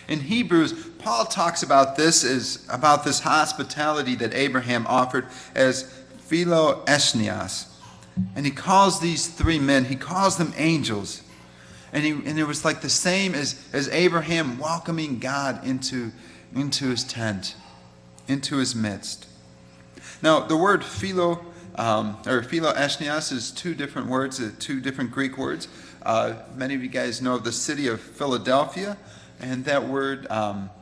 In Hebrews, Paul talks about this hospitality that Abraham offered as philoesnios. And he calls these three men, he calls them angels. And it was like the same as Abraham welcoming God into his tent, into his midst. Now, the word philoesnios is two different words, two different Greek words. Many of you guys know of the city of Philadelphia, and that word,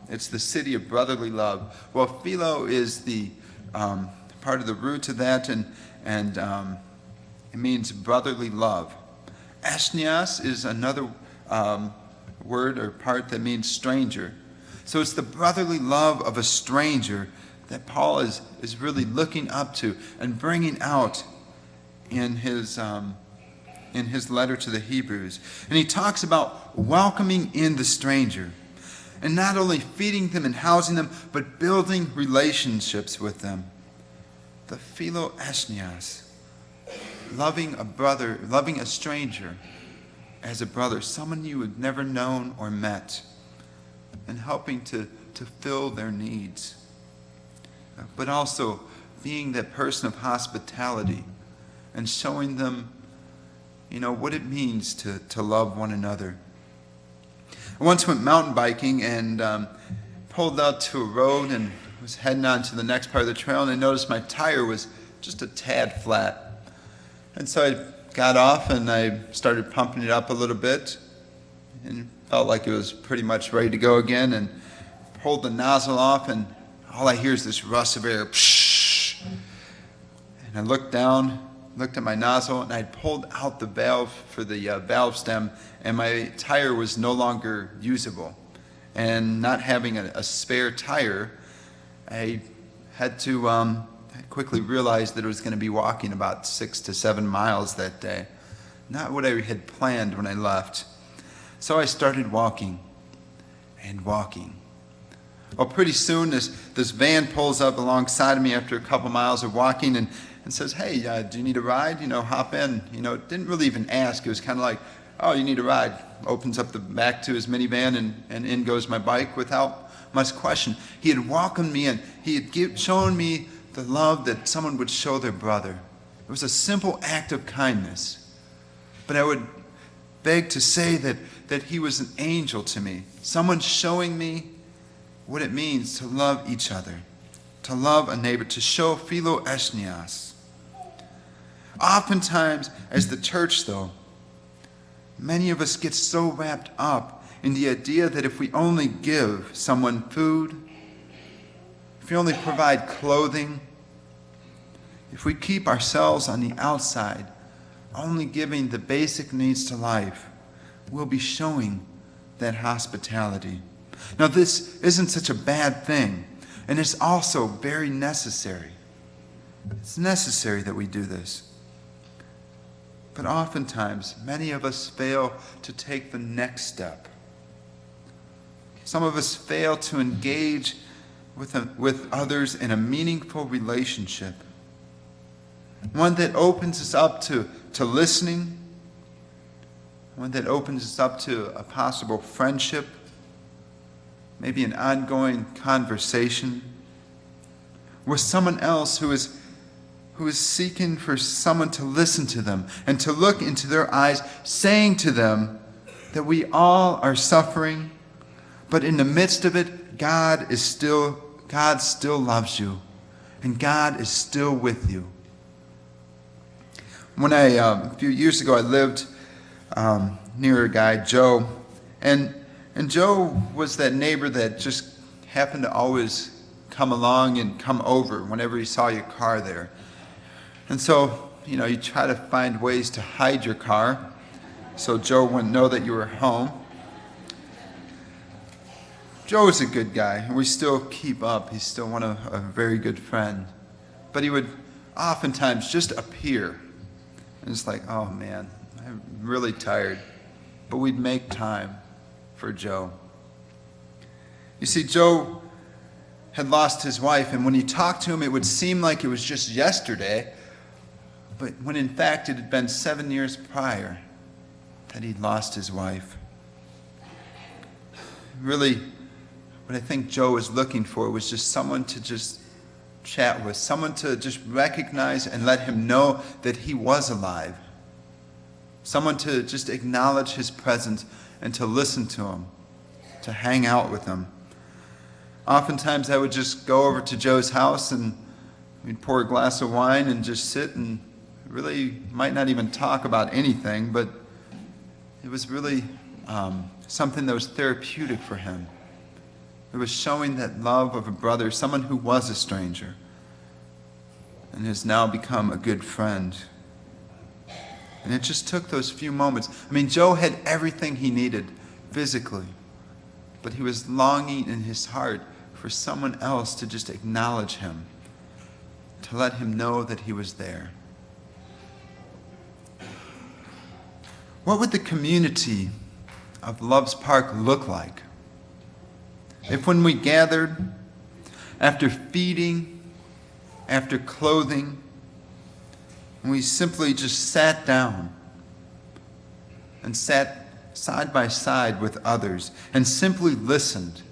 it's the city of brotherly love. Well, philo is the part of the root of that, and it means brotherly love. Esnios is another word or part that means stranger. So it's the brotherly love of a stranger that Paul is really looking up to and bringing out in his letter to the Hebrews. And he talks about welcoming in the stranger and not only feeding them and housing them, but building relationships with them. The philoesnios, loving a brother, loving a stranger as a brother, someone you had never known or met, and helping to fill their needs. But also being that person of hospitality and showing them, what it means to love one another. I once went mountain biking and pulled out to a road and was heading on to the next part of the trail, and I noticed my tire was just a tad flat. And so I got off and I started pumping it up a little bit and felt like it was pretty much ready to go again, and pulled the nozzle off, and all I hear is this rush of air. Psh! And I looked down, looked at my nozzle, and I'd pulled out the valve for the valve stem, and my tire was no longer usable. And not having a spare tire, I had to I quickly realized that I was going to be walking about 6 to 7 miles that day. Not what I had planned when I left. So I started walking and walking. Well, pretty soon this van pulls up alongside of me after a couple miles of walking and says, "Hey, do you need a ride? Hop in." Didn't really even ask. It was kind of like, "Oh, you need a ride." Opens up the back to his minivan and in goes my bike without much question. He had welcomed me in. He had shown me the love that someone would show their brother. It was a simple act of kindness. But I would beg to say that he was an angel to me. Someone showing me what it means to love each other, to love a neighbor, to show philoesnios. Oftentimes, as the church, though, many of us get so wrapped up in the idea that if we only give someone food, if we only provide clothing, if we keep ourselves on the outside, only giving the basic needs to life, we'll be showing that hospitality. Now, this isn't such a bad thing, and it's also very necessary. It's necessary that we do this. But oftentimes, many of us fail to take the next step. Some of us fail to engage with others in a meaningful relationship. One that opens us up to listening. One that opens us up to a possible friendship. Maybe an ongoing conversation with someone else who is seeking for someone to listen to them and to look into their eyes, saying to them that we all are suffering, but in the midst of it, God still loves you, and God is still with you. When a few years ago, I lived near a guy, Joe, and Joe was that neighbor that just happened to always come along and come over whenever he saw your car there. And so, you try to find ways to hide your car so Joe wouldn't know that you were home. Joe is a good guy, and we still keep up. He's still a very good friend. But he would oftentimes just appear. And it's like, oh man, I'm really tired. But we'd make time for Joe. You see, Joe had lost his wife, and when you talked to him, it would seem like it was just yesterday, but when in fact it had been 7 years prior that he'd lost his wife. Really what I think Joe was looking for was just someone to just chat with, someone to just recognize and let him know that he was alive. Someone to just acknowledge his presence and to listen to him, to hang out with him. Oftentimes I would just go over to Joe's house and we'd pour a glass of wine and just sit and really might not even talk about anything, but it was really something that was therapeutic for him. It was showing that love of a brother, someone who was a stranger and has now become a good friend. And it just took those few moments. I mean, Joe had everything he needed physically, but he was longing in his heart for someone else to just acknowledge him, to let him know that he was there. What would the community of Love's Park look like if when we gathered, after feeding, after clothing, we simply just sat down and sat side by side with others and simply listened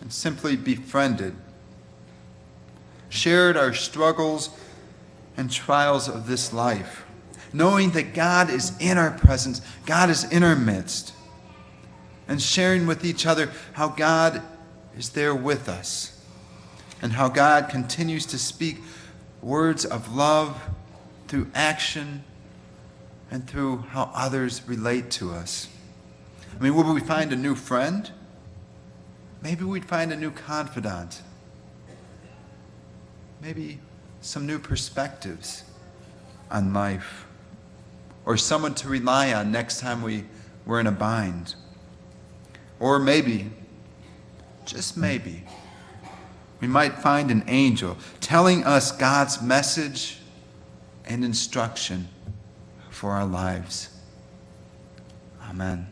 and simply befriended, shared our struggles and trials of this life, knowing that God is in our presence, God is in our midst, and sharing with each other how God is there with us and how God continues to speak words of love through action and through how others relate to us. I mean, would we find a new friend? Maybe we'd find a new confidant. Maybe some new perspectives on life, or someone to rely on next time we're in a bind. Or maybe, just maybe, we might find an angel telling us God's message and instruction for our lives. Amen.